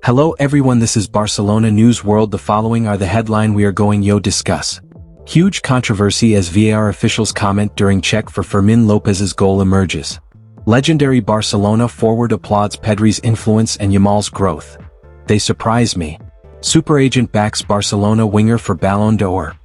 Hello everyone, this is Barcelona News World. The following are the headline we are going to discuss. Huge controversy as VAR officials comment during check for Fermín López's goal emerges. Legendary Barcelona forward applauds Pedri's influence and Yamal's growth. They surprise me. Super agent backs Barcelona winger for Ballon d'Or.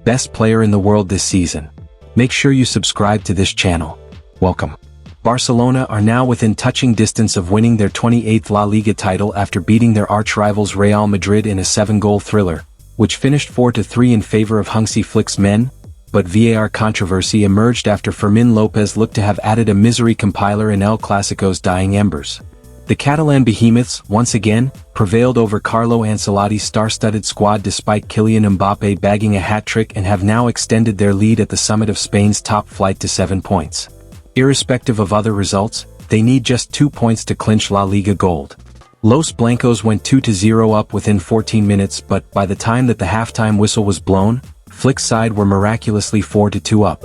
Best player in the world this season. Make sure you subscribe to this channel. Welcome. Barcelona are now within touching distance of winning their 28th La Liga title after beating their arch-rivals Real Madrid in a 7-goal thriller, which finished 4-3 in favor of Hansi Flick's men, but VAR controversy emerged after Fermín López looked to have added a misery compiler in El Clasico's dying embers. The Catalan behemoths, once again, prevailed over Carlo Ancelotti's star-studded squad despite Kylian Mbappé bagging a hat-trick and have now extended their lead at the summit of Spain's top flight to 7 points. Irrespective of other results, they need just 2 points to clinch La Liga gold. Los Blancos went 2-0 up within 14 minutes, but by the time that the halftime whistle was blown, Flick's side were miraculously 4-2 up.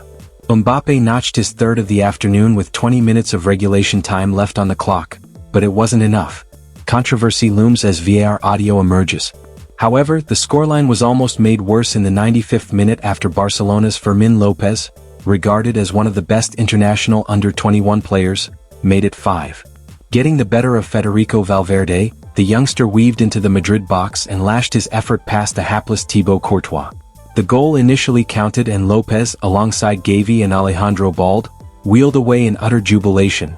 Mbappé notched his third of the afternoon with 20 minutes of regulation time left on the clock, but it wasn't enough. Controversy looms as VAR audio emerges. However, the scoreline was almost made worse in the 95th minute after Barcelona's Fermín López, regarded as one of the best international under-21 players, made it 5. Getting the better of Federico Valverde, the youngster weaved into the Madrid box and lashed his effort past the hapless Thibaut Courtois. The goal initially counted and Lopez, alongside Gavi and Alejandro Balde, wheeled away in utter jubilation.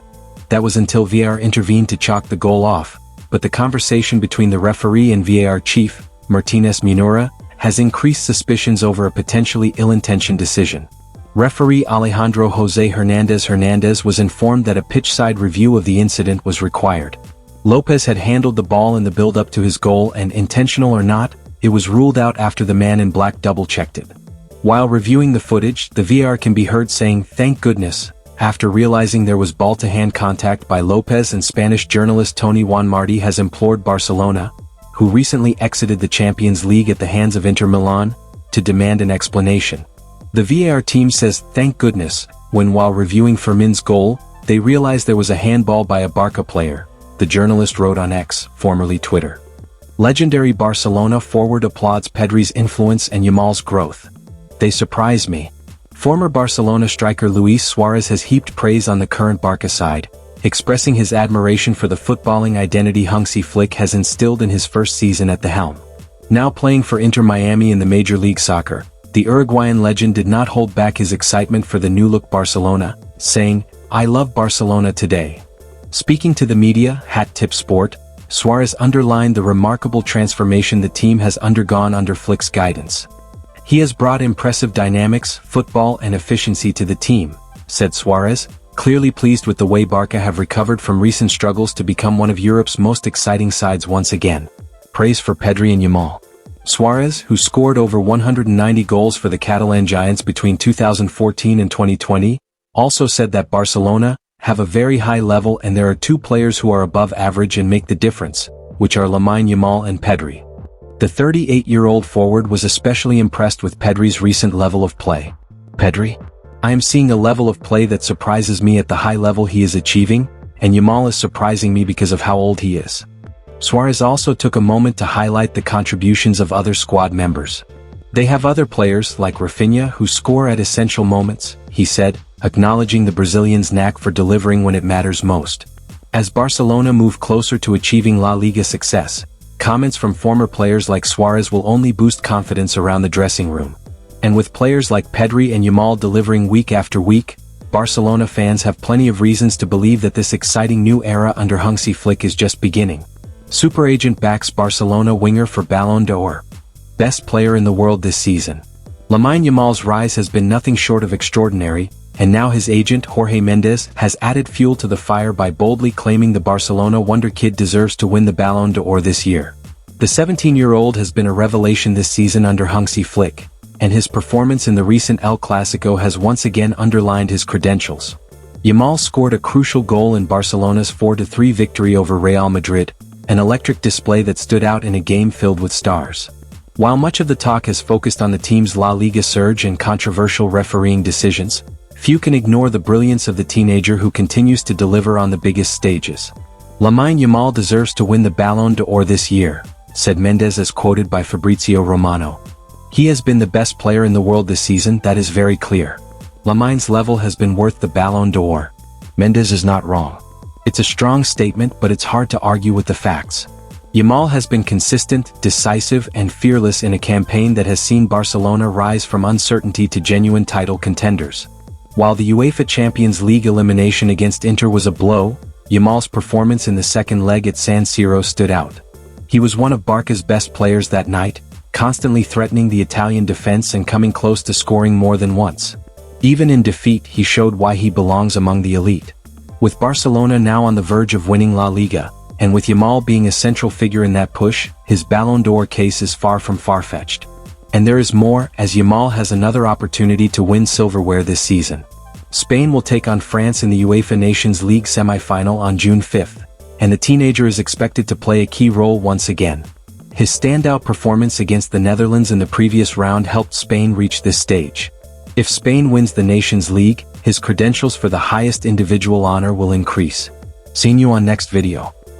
That was until VAR intervened to chalk the goal off, but the conversation between the referee and VAR chief, Martínez Munera, has increased suspicions over a potentially ill-intentioned decision. Referee Alejandro José Hernández was informed that a pitch-side review of the incident was required. Lopez had handled the ball in the build-up to his goal and, intentional or not, it was ruled out after the man in black double-checked it. While reviewing the footage, the VAR can be heard saying, "Thank goodness," after realizing there was ball-to-hand contact by Lopez, and Spanish journalist Tony Juan Martí has implored Barcelona, who recently exited the Champions League at the hands of Inter Milan, to demand an explanation. The VAR team says thank goodness, when while reviewing Fermín's goal, they realized there was a handball by a Barca player, the journalist wrote on X, formerly Twitter. Legendary Barcelona forward applauds Pedri's influence and Yamal's growth. They surprise me. Former Barcelona striker Luis Suarez has heaped praise on the current Barca side, expressing his admiration for the footballing identity Hansi Flick has instilled in his first season at the helm. Now playing for Inter Miami in the Major League Soccer, the Uruguayan legend did not hold back his excitement for the new-look Barcelona, saying, "I love Barcelona today." Speaking to the media, Hat Tip Sport, Suarez underlined the remarkable transformation the team has undergone under Flick's guidance. "He has brought impressive dynamics, football and efficiency to the team," said Suarez, clearly pleased with the way Barca have recovered from recent struggles to become one of Europe's most exciting sides once again. Praise for Pedri and Yamal. Suarez, who scored over 190 goals for the Catalan Giants between 2014 and 2020, also said that Barcelona have a very high level and there are 2 players who are above average and make the difference, which are Lamine Yamal and Pedri. The 38-year-old forward was especially impressed with Pedri's recent level of play. "Pedri? I am seeing a level of play that surprises me at the high level he is achieving, and Yamal is surprising me because of how old he is." Suarez also took a moment to highlight the contributions of other squad members. "They have other players like Rafinha who score at essential moments," he said, acknowledging the Brazilian's knack for delivering when it matters most. As Barcelona move closer to achieving La Liga success, comments from former players like Suarez will only boost confidence around the dressing room. And with players like Pedri and Yamal delivering week after week, Barcelona fans have plenty of reasons to believe that this exciting new era under Hansi Flick is just beginning. Super agent backs Barcelona winger for Ballon d'Or. Best player in the world this season. Lamine Yamal's rise has been nothing short of extraordinary, and now his agent Jorge Mendes has added fuel to the fire by boldly claiming the Barcelona wonder kid deserves to win the Ballon d'Or this year. The 17-year-old has been a revelation this season under Hansi Flick, and his performance in the recent El Clasico has once again underlined his credentials. Yamal scored a crucial goal in Barcelona's 4-3 victory over Real Madrid, an electric display that stood out in a game filled with stars. While much of the talk has focused on the team's La Liga surge and controversial refereeing decisions, few can ignore the brilliance of the teenager who continues to deliver on the biggest stages. Lamine Yamal deserves to win the Ballon d'Or this year, said Mendes as quoted by Fabrizio Romano. He has been the best player in the world this season, that is very clear. Lamine's level has been worth the Ballon d'Or. Mendes is not wrong. It's a strong statement, but it's hard to argue with the facts. Yamal has been consistent, decisive and fearless in a campaign that has seen Barcelona rise from uncertainty to genuine title contenders. While the UEFA Champions League elimination against Inter was a blow, Yamal's performance in the second leg at San Siro stood out. He was one of Barca's best players that night, constantly threatening the Italian defense and coming close to scoring more than once. Even in defeat, he showed why he belongs among the elite. With Barcelona now on the verge of winning La Liga, and with Yamal being a central figure in that push, his Ballon d'Or case is far from far-fetched. And there is more, as Yamal has another opportunity to win silverware this season. Spain will take on France in the UEFA Nations League semi-final on June 5th, and the teenager is expected to play a key role once again. His standout performance against the Netherlands in the previous round helped Spain reach this stage. If Spain wins the Nations League, his credentials for the highest individual honor will increase. See you on next video.